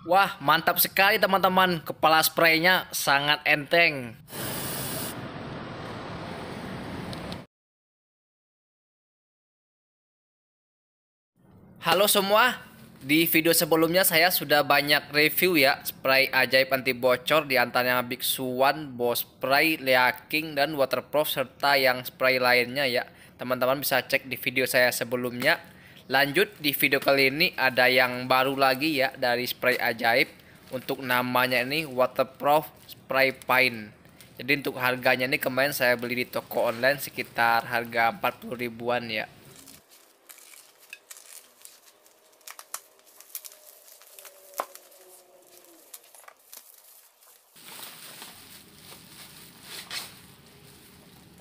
Wah, mantap sekali teman-teman. Kepala spraynya sangat enteng. Halo semua. Di video sebelumnya saya sudah banyak review ya spray ajaib anti bocor, di antaranya Big Swan, Boss Spray, Lea King, dan Waterproof serta yang spray lainnya ya. Teman-teman bisa cek di video saya sebelumnya. Lanjut di video kali ini ada yang baru lagi ya dari spray ajaib. Untuk namanya ini Waterproof Spray Paint. Jadi untuk harganya ini kemarin saya beli di toko online sekitar harga 40 ribuan ya.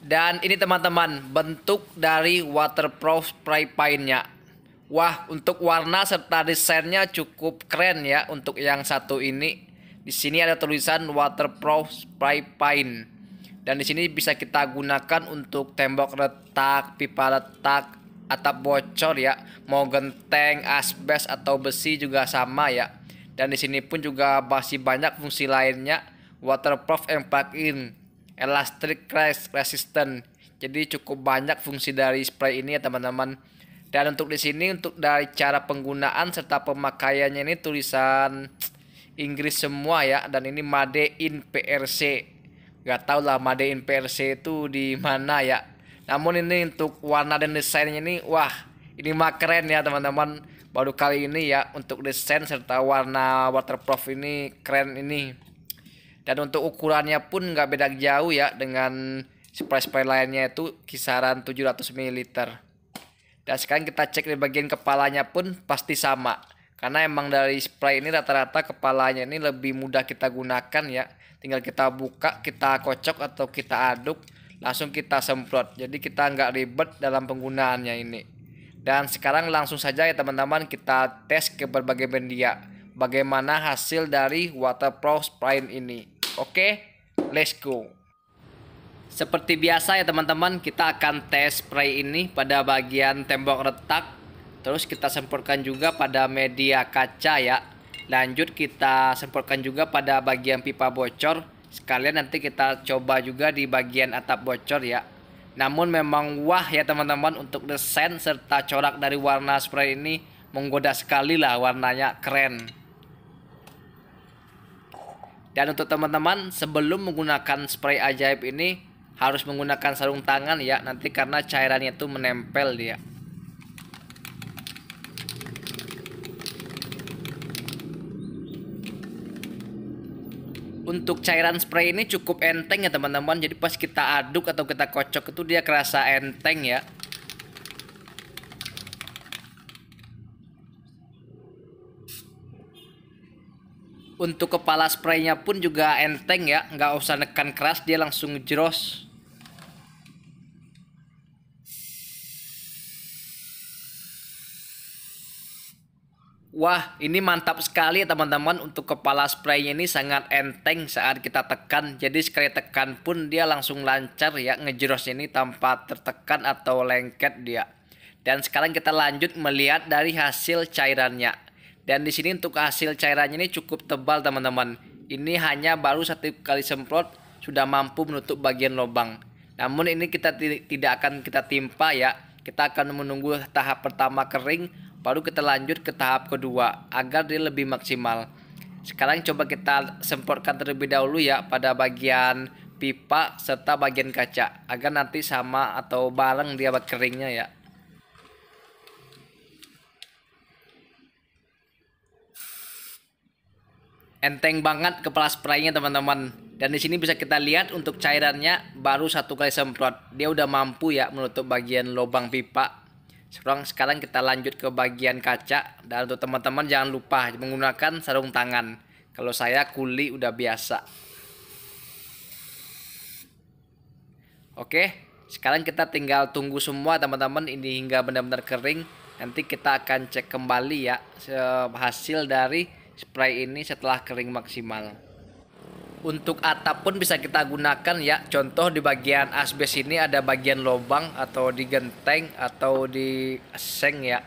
Dan ini teman-teman, bentuk dari waterproof spray paintnya. Wah, untuk warna serta desainnya cukup keren ya untuk yang satu ini. Di sini ada tulisan waterproof spray paint. Dan di sini bisa kita gunakan untuk tembok retak, pipa retak, atap bocor ya. Mau genteng, asbes atau besi juga sama ya. Dan di sini pun juga masih banyak fungsi lainnya. Waterproof and plug-in, elastic crash resistant. Jadi cukup banyak fungsi dari spray ini ya teman-teman. Dan untuk di sini untuk dari cara penggunaan serta pemakaiannya ini tulisan Inggris semua ya, dan ini made in PRC. Gak tau lah made in PRC itu di mana ya. Namun ini untuk warna dan desainnya ini wah, ini mah keren ya teman-teman. Baru kali ini ya untuk desain serta warna waterproof ini keren ini. Dan untuk ukurannya pun nggak beda jauh ya dengan spray-spray lainnya, itu kisaran 700 ml. Dan sekarang kita cek di bagian kepalanya pun pasti sama. Karena emang dari spray ini rata-rata kepalanya ini lebih mudah kita gunakan ya. Tinggal kita buka, kita kocok atau kita aduk, langsung kita semprot. Jadi kita nggak ribet dalam penggunaannya ini. Dan sekarang langsung saja ya teman-teman kita tes ke berbagai media bagaimana hasil dari waterproof spray ini. Oke, let's go. Seperti biasa ya teman-teman, kita akan tes spray ini pada bagian tembok retak. Terus kita semprotkan juga pada media kaca ya. Lanjut kita semprotkan juga pada bagian pipa bocor. Sekalian nanti kita coba juga di bagian atap bocor ya. Namun memang wah ya teman-teman, untuk desain serta corak dari warna spray ini menggoda sekali lah, warnanya keren. Dan untuk teman-teman, sebelum menggunakan spray ajaib ini harus menggunakan sarung tangan ya, nanti karena cairannya itu menempel dia. Untuk cairan spray ini cukup enteng ya teman-teman. Jadi pas kita aduk atau kita kocok itu dia kerasa enteng ya. Untuk kepala spraynya pun juga enteng ya, nggak usah nekan keras, dia langsung jeros. Wah, ini mantap sekali ya teman-teman. Untuk kepala spraynya ini sangat enteng saat kita tekan. Jadi sekali tekan pun dia langsung lancar ya, ngejerosnya ini tanpa tertekan atau lengket dia. Dan sekarang kita lanjut melihat dari hasil cairannya. Dan di sini untuk hasil cairannya ini cukup tebal teman-teman. Ini hanya baru satu kali semprot sudah mampu menutup bagian lubang. Namun ini kita tidak akan kita timpa ya. Kita akan menunggu tahap pertama kering, baru kita lanjut ke tahap kedua agar dia lebih maksimal. Sekarang coba kita semprotkan terlebih dahulu ya pada bagian pipa serta bagian kaca agar nanti sama atau bareng dia keringnya ya. Enteng banget kepala spraynya teman-teman. Dan di sini bisa kita lihat untuk cairannya baru satu kali semprot dia udah mampu ya menutup bagian lubang pipa. Sekarang kita lanjut ke bagian kaca. Dan untuk teman-teman jangan lupa menggunakan sarung tangan. Kalau saya kuli udah biasa. Oke, sekarang kita tinggal tunggu semua teman-teman ini hingga benar-benar kering. Nanti kita akan cek kembali ya hasil dari spray ini setelah kering maksimal. Untuk atap pun bisa kita gunakan ya. Contoh di bagian asbes ini ada bagian lubang atau di genteng atau di seng ya.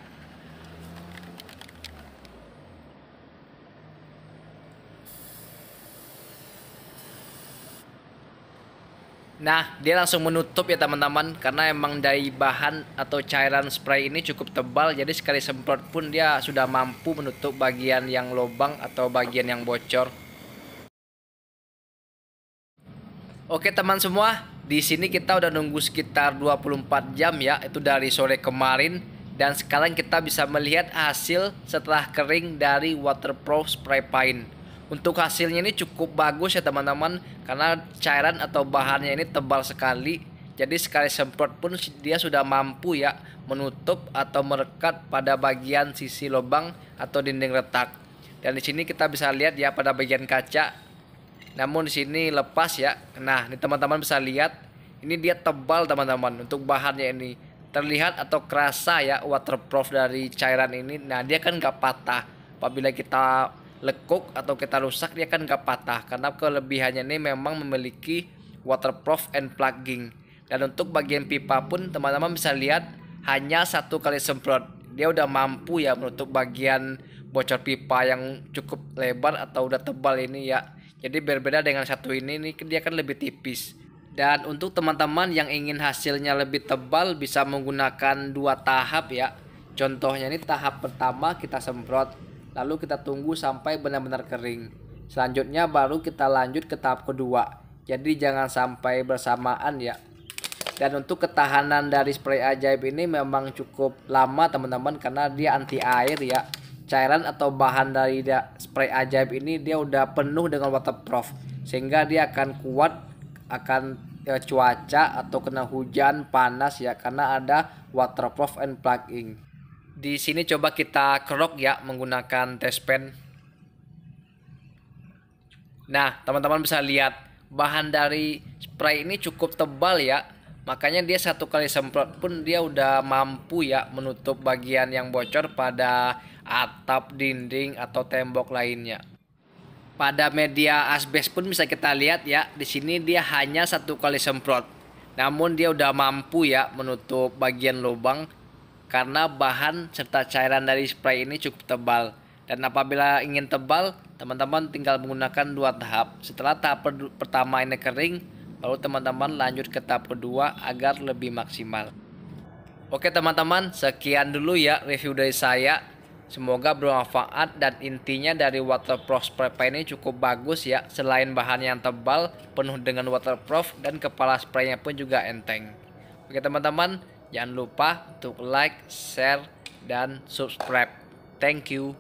Nah, dia langsung menutup ya teman-teman, karena emang dari bahan atau cairan spray ini cukup tebal, jadi sekali semprot pun dia sudah mampu menutup bagian yang lubang atau bagian yang bocor. Oke teman semua, di sini kita udah nunggu sekitar 24 jam ya, itu dari sore kemarin, dan sekarang kita bisa melihat hasil setelah kering dari waterproof spray paint. Untuk hasilnya ini cukup bagus ya teman-teman, karena cairan atau bahannya ini tebal sekali. Jadi sekali semprot pun dia sudah mampu ya menutup atau merekat pada bagian sisi lubang atau dinding retak. Dan di sini kita bisa lihat ya pada bagian kaca. Namun di sini lepas ya. Nah, ini teman-teman bisa lihat, ini dia tebal teman-teman. Untuk bahannya ini terlihat atau kerasa ya waterproof dari cairan ini. Nah, dia kan nggak patah. Apabila kita lekuk atau kita rusak, dia kan nggak patah, karena kelebihannya ini memang memiliki waterproof and plugging. Dan untuk bagian pipa pun teman-teman bisa lihat, hanya satu kali semprot dia udah mampu ya menutup bagian bocor pipa yang cukup lebar atau udah tebal ini ya. Jadi berbeda dengan satu ini dia kan lebih tipis. Dan untuk teman-teman yang ingin hasilnya lebih tebal, bisa menggunakan 2 tahap ya. Contohnya ini tahap pertama kita semprot, lalu kita tunggu sampai benar-benar kering. Selanjutnya baru kita lanjut ke tahap kedua. Jadi jangan sampai bersamaan ya. Dan untuk ketahanan dari spray ajaib ini memang cukup lama teman-teman, karena dia anti air ya. Cairan atau bahan dari spray ajaib ini dia udah penuh dengan waterproof, sehingga dia akan kuat akan cuaca atau kena hujan, panas ya, karena ada waterproof and plugging. Di sini coba kita kerok ya menggunakan test pen. Nah, teman-teman bisa lihat bahan dari spray ini cukup tebal ya. Makanya dia satu kali semprot pun dia udah mampu ya menutup bagian yang bocor pada atap, dinding atau tembok lainnya. Pada media asbes pun bisa kita lihat ya, di sini dia hanya satu kali semprot. Namun dia udah mampu ya menutup bagian lubang, karena bahan serta cairan dari spray ini cukup tebal. Dan apabila ingin tebal, teman-teman tinggal menggunakan 2 tahap. Setelah tahap pertama ini kering, baru teman-teman lanjut ke tahap kedua agar lebih maksimal. Oke teman-teman, sekian dulu ya review dari saya. Semoga bermanfaat, dan intinya dari waterproof spray paint ini cukup bagus ya. Selain bahan yang tebal, penuh dengan waterproof, dan kepala spraynya pun juga enteng. Oke teman-teman, jangan lupa untuk like, share, dan subscribe. Thank you.